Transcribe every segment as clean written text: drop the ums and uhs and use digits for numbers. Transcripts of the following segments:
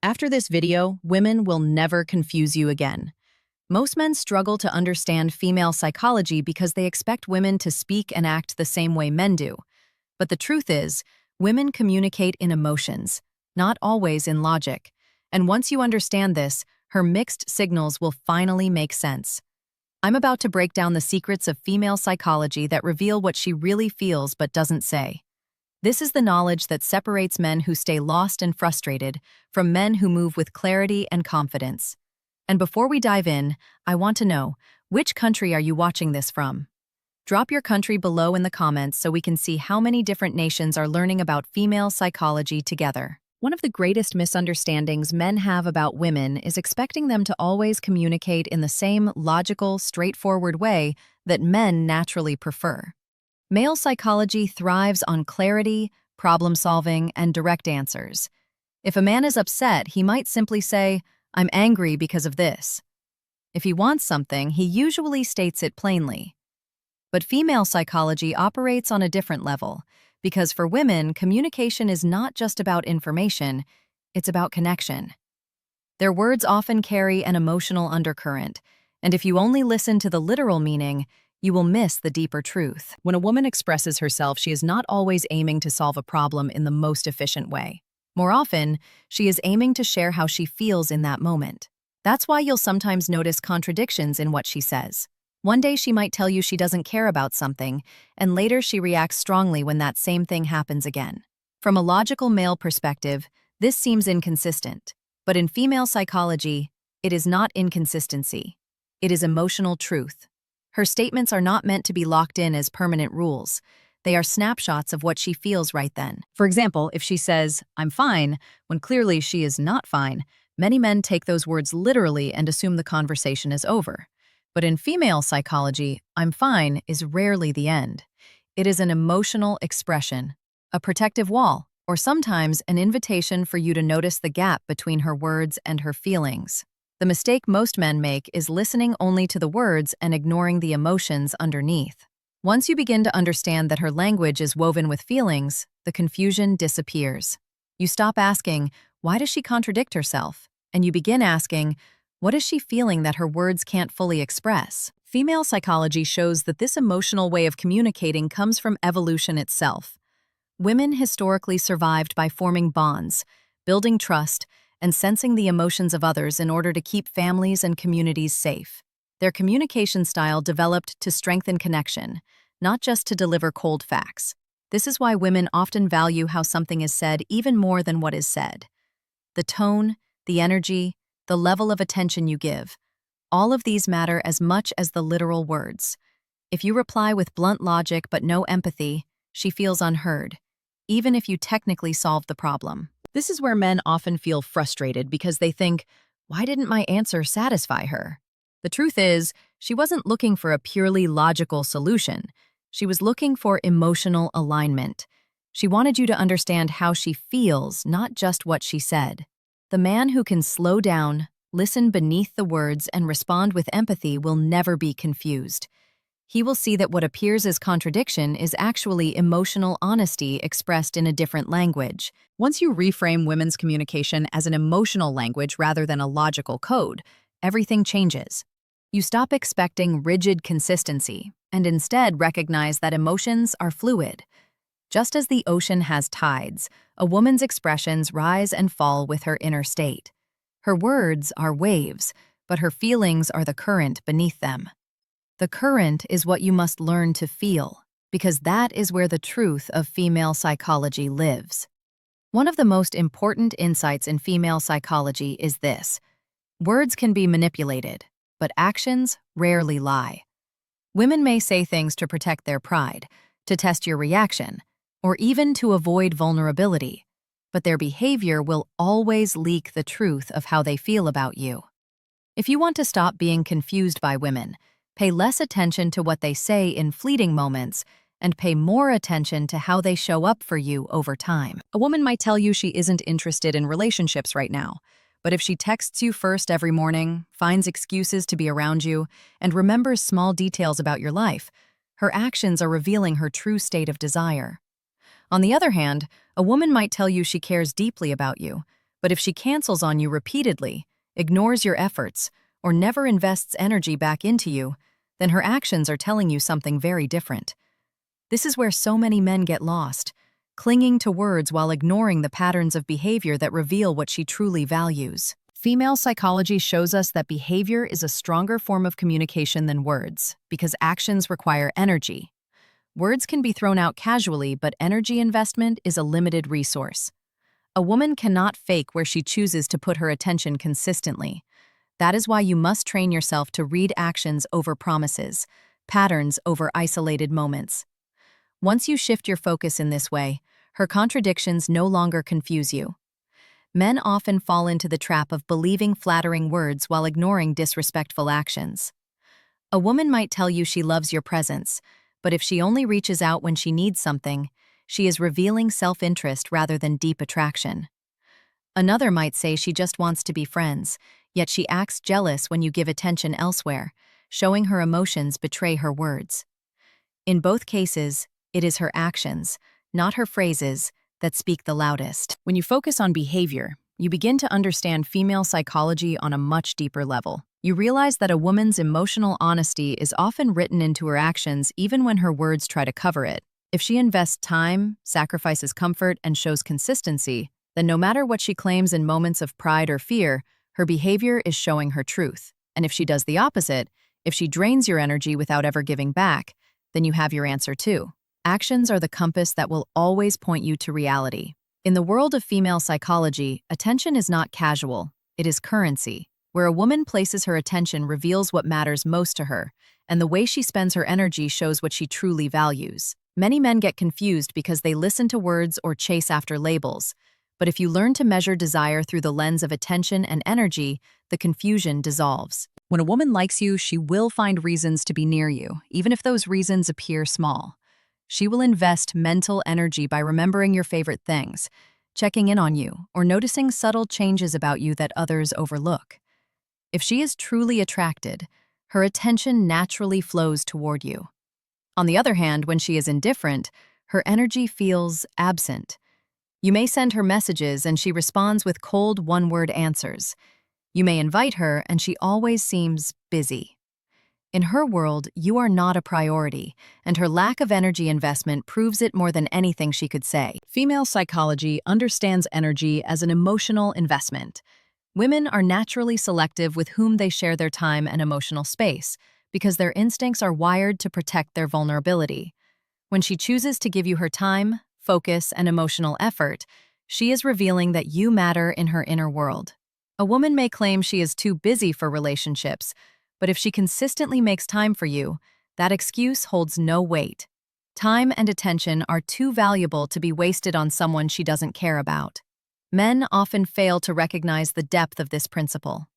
After this video, women will never confuse you again. Most men struggle to understand female psychology because they expect women to speak and act the same way men do. But the truth is, women communicate in emotions, not always in logic. And once you understand this, her mixed signals will finally make sense. I'm about to break down the secrets of female psychology that reveal what she really feels but doesn't say. This is the knowledge that separates men who stay lost and frustrated from men who move with clarity and confidence. And before we dive in, I want to know, which country are you watching this from? Drop your country below in the comments so we can see how many different nations are learning about female psychology together. One of the greatest misunderstandings men have about women is expecting them to always communicate in the same logical, straightforward way that men naturally prefer. Male psychology thrives on clarity, problem-solving, and direct answers. If a man is upset, he might simply say, "I'm angry because of this." If he wants something, he usually states it plainly. But female psychology operates on a different level, because for women, communication is not just about information, it's about connection. Their words often carry an emotional undercurrent, and if you only listen to the literal meaning, you will miss the deeper truth. When a woman expresses herself, she is not always aiming to solve a problem in the most efficient way. More often, she is aiming to share how she feels in that moment. That's why you'll sometimes notice contradictions in what she says. One day she might tell you she doesn't care about something, and later she reacts strongly when that same thing happens again. From a logical male perspective, this seems inconsistent. But in female psychology, it is not inconsistency. It is emotional truth. Her statements are not meant to be locked in as permanent rules. They are snapshots of what she feels right then. For example, if she says, "I'm fine," when clearly she is not fine, many men take those words literally and assume the conversation is over. But in female psychology, "I'm fine" is rarely the end. It is an emotional expression, a protective wall, or sometimes an invitation for you to notice the gap between her words and her feelings. The mistake most men make is listening only to the words and ignoring the emotions underneath. Once you begin to understand that her language is woven with feelings, the confusion disappears. You stop asking, "Why does she contradict herself?" And you begin asking, "What is she feeling that her words can't fully express?" Female psychology shows that this emotional way of communicating comes from evolution itself. Women historically survived by forming bonds, building trust, and sensing the emotions of others in order to keep families and communities safe. Their communication style developed to strengthen connection, not just to deliver cold facts. This is why women often value how something is said even more than what is said. The tone, the energy, the level of attention you give, all of these matter as much as the literal words. If you reply with blunt logic but no empathy, she feels unheard, even if you technically solved the problem. This is where men often feel frustrated because they think, "Why didn't my answer satisfy her?" The truth is, she wasn't looking for a purely logical solution. She was looking for emotional alignment. She wanted you to understand how she feels, not just what she said. The man who can slow down, listen beneath the words, and respond with empathy will never be confused. He will see that what appears as contradiction is actually emotional honesty expressed in a different language. Once you reframe women's communication as an emotional language rather than a logical code, everything changes. You stop expecting rigid consistency and instead recognize that emotions are fluid. Just as the ocean has tides, a woman's expressions rise and fall with her inner state. Her words are waves, but her feelings are the current beneath them. The current is what you must learn to feel, because that is where the truth of female psychology lives. One of the most important insights in female psychology is this: words can be manipulated, but actions rarely lie. Women may say things to protect their pride, to test your reaction, or even to avoid vulnerability, but their behavior will always leak the truth of how they feel about you. If you want to stop being confused by women, pay less attention to what they say in fleeting moments and pay more attention to how they show up for you over time. A woman might tell you she isn't interested in relationships right now, but if she texts you first every morning, finds excuses to be around you, and remembers small details about your life, her actions are revealing her true state of desire. On the other hand, a woman might tell you she cares deeply about you, But if she cancels on you repeatedly, ignores your efforts, or never invests energy back into you, then her actions are telling you something very different. This is where so many men get lost, clinging to words while ignoring the patterns of behavior that reveal what she truly values. Female psychology shows us that behavior is a stronger form of communication than words, because actions require energy. Words can be thrown out casually, but energy investment is a limited resource. A woman cannot fake where she chooses to put her attention consistently. That is why you must train yourself to read actions over promises, patterns over isolated moments. Once you shift your focus in this way, her contradictions no longer confuse you. Men often fall into the trap of believing flattering words while ignoring disrespectful actions. A woman might tell you she loves your presence, but if she only reaches out when she needs something, she is revealing self-interest rather than deep attraction. Another might say she just wants to be friends, yet she acts jealous when you give attention elsewhere, showing her emotions betray her words. In both cases, it is her actions, not her phrases, that speak the loudest. When you focus on behavior, you begin to understand female psychology on a much deeper level. You realize that a woman's emotional honesty is often written into her actions even when her words try to cover it. If she invests time, sacrifices comfort, and shows consistency, then no matter what she claims in moments of pride or fear, her behavior is showing her truth. And if she does the opposite, if she drains your energy without ever giving back, then you have your answer too. Actions are the compass that will always point you to reality. In the world of female psychology, attention is not casual, it is currency. Where a woman places her attention reveals what matters most to her, and the way she spends her energy shows what she truly values. Many men get confused because they listen to words or chase after labels. But if you learn to measure desire through the lens of attention and energy, the confusion dissolves. When a woman likes you, she will find reasons to be near you, even if those reasons appear small. She will invest mental energy by remembering your favorite things, checking in on you, or noticing subtle changes about you that others overlook. If she is truly attracted, her attention naturally flows toward you. On the other hand, when she is indifferent, her energy feels absent. You may send her messages and she responds with cold one-word answers. You may invite her and she always seems busy. In her world, you are not a priority, and her lack of energy investment proves it more than anything she could say. Female psychology understands energy as an emotional investment. Women are naturally selective with whom they share their time and emotional space, because their instincts are wired to protect their vulnerability. When she chooses to give you her time, focus, and emotional effort, she is revealing that you matter in her inner world. A woman may claim she is too busy for relationships, but if she consistently makes time for you, that excuse holds no weight. Time and attention are too valuable to be wasted on someone she doesn't care about. Men often fail to recognize the depth of this principle.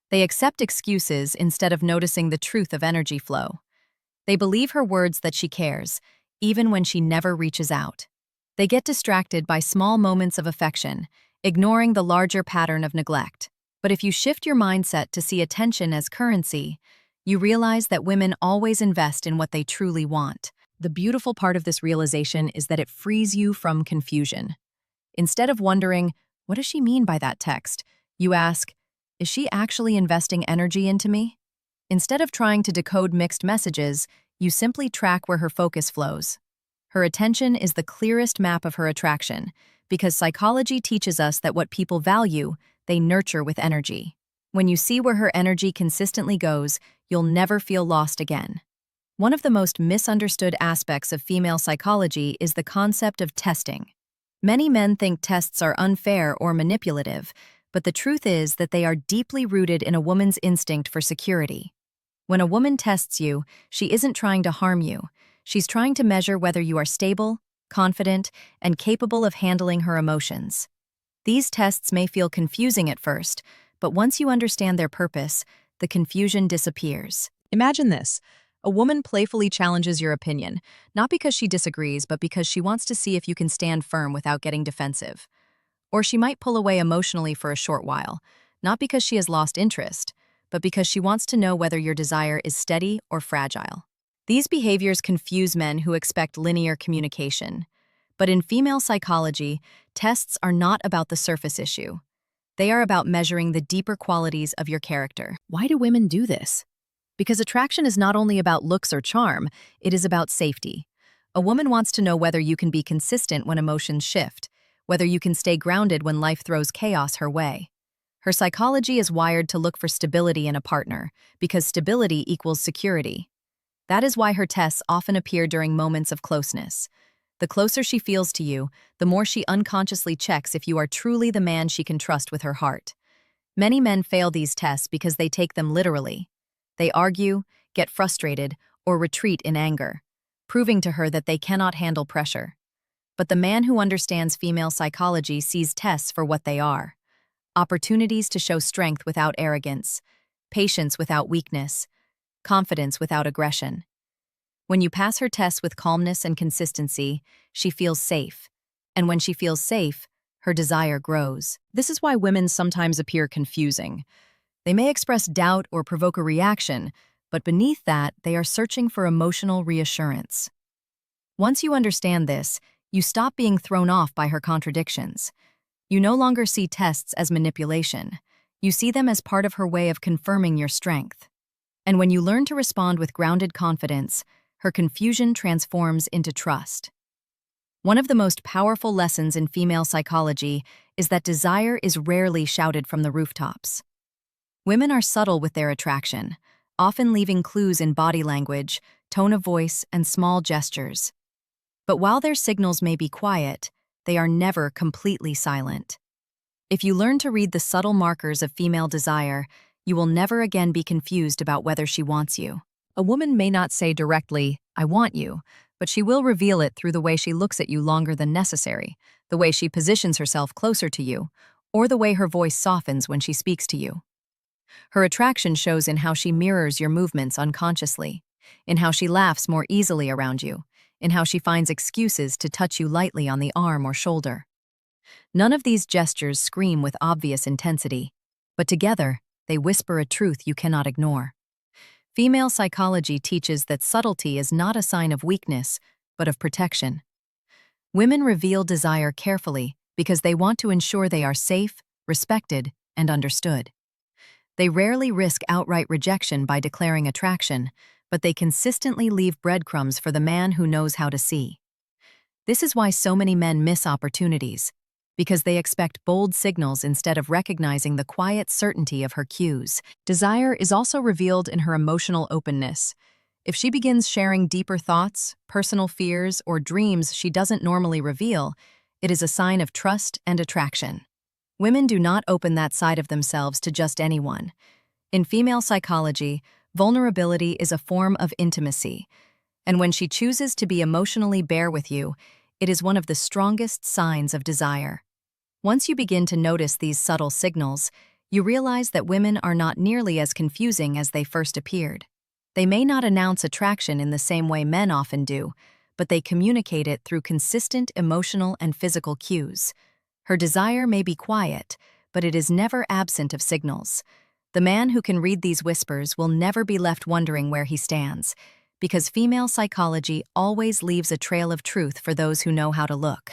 They accept excuses instead of noticing the truth of energy flow. They believe her words that she cares, even when she never reaches out. They get distracted by small moments of affection, ignoring the larger pattern of neglect. But if you shift your mindset to see attention as currency, you realize that women always invest in what they truly want. The beautiful part of this realization is that it frees you from confusion. Instead of wondering, what does she mean by that text? You ask, is she actually investing energy into me? Instead of trying to decode mixed messages, you simply track where her focus flows. Her attention is the clearest map of her attraction, because psychology teaches us that what people value, they nurture with energy. When you see where her energy consistently goes, you'll never feel lost again. One of the most misunderstood aspects of female psychology is the concept of testing. Many men think tests are unfair or manipulative, but the truth is that they are deeply rooted in a woman's instinct for security. When a woman tests you, she isn't trying to harm you. She's trying to measure whether you are stable, confident, and capable of handling her emotions. These tests may feel confusing at first, but once you understand their purpose, the confusion disappears. Imagine this. A woman playfully challenges your opinion, not because she disagrees, but because she wants to see if you can stand firm without getting defensive. Or she might pull away emotionally for a short while, not because she has lost interest, but because she wants to know whether your desire is steady or fragile. These behaviors confuse men who expect linear communication. But in female psychology, tests are not about the surface issue. They are about measuring the deeper qualities of your character. Why do women do this? Because attraction is not only about looks or charm, it is about safety. A woman wants to know whether you can be consistent when emotions shift, whether you can stay grounded when life throws chaos her way. Her psychology is wired to look for stability in a partner, because stability equals security. That is why her tests often appear during moments of closeness. The closer she feels to you, the more she unconsciously checks if you are truly the man she can trust with her heart. Many men fail these tests because they take them literally. They argue, get frustrated, or retreat in anger, proving to her that they cannot handle pressure. But the man who understands female psychology sees tests for what they are: opportunities to show strength without arrogance, patience without weakness, confidence without aggression. When you pass her tests with calmness and consistency, she feels safe. And when she feels safe, her desire grows. This is why women sometimes appear confusing. They may express doubt or provoke a reaction, but beneath that, they are searching for emotional reassurance. Once you understand this, you stop being thrown off by her contradictions. You no longer see tests as manipulation. You see them as part of her way of confirming your strength. And when you learn to respond with grounded confidence, her confusion transforms into trust. One of the most powerful lessons in female psychology is that desire is rarely shouted from the rooftops. Women are subtle with their attraction, often leaving clues in body language, tone of voice, and small gestures. But while their signals may be quiet, they are never completely silent. If you learn to read the subtle markers of female desire, you will never again be confused about whether she wants you. A woman may not say directly, "I want you," but she will reveal it through the way she looks at you longer than necessary, the way she positions herself closer to you, or the way her voice softens when she speaks to you. Her attraction shows in how she mirrors your movements unconsciously, in how she laughs more easily around you, in how she finds excuses to touch you lightly on the arm or shoulder. None of these gestures scream with obvious intensity, but together, they whisper a truth you cannot ignore. Female psychology teaches that subtlety is not a sign of weakness, but of protection. Women reveal desire carefully because they want to ensure they are safe, respected, and understood. They rarely risk outright rejection by declaring attraction, but they consistently leave breadcrumbs for the man who knows how to see. This is why so many men miss opportunities, because they expect bold signals instead of recognizing the quiet certainty of her cues. Desire is also revealed in her emotional openness. If she begins sharing deeper thoughts, personal fears, or dreams she doesn't normally reveal, it is a sign of trust and attraction. Women do not open that side of themselves to just anyone. In female psychology, vulnerability is a form of intimacy, and when she chooses to be emotionally bare with you, it is one of the strongest signs of desire. Once you begin to notice these subtle signals, you realize that women are not nearly as confusing as they first appeared. They may not announce attraction in the same way men often do, but they communicate it through consistent emotional and physical cues. Her desire may be quiet, but it is never absent of signals. The man who can read these whispers will never be left wondering where he stands, because female psychology always leaves a trail of truth for those who know how to look.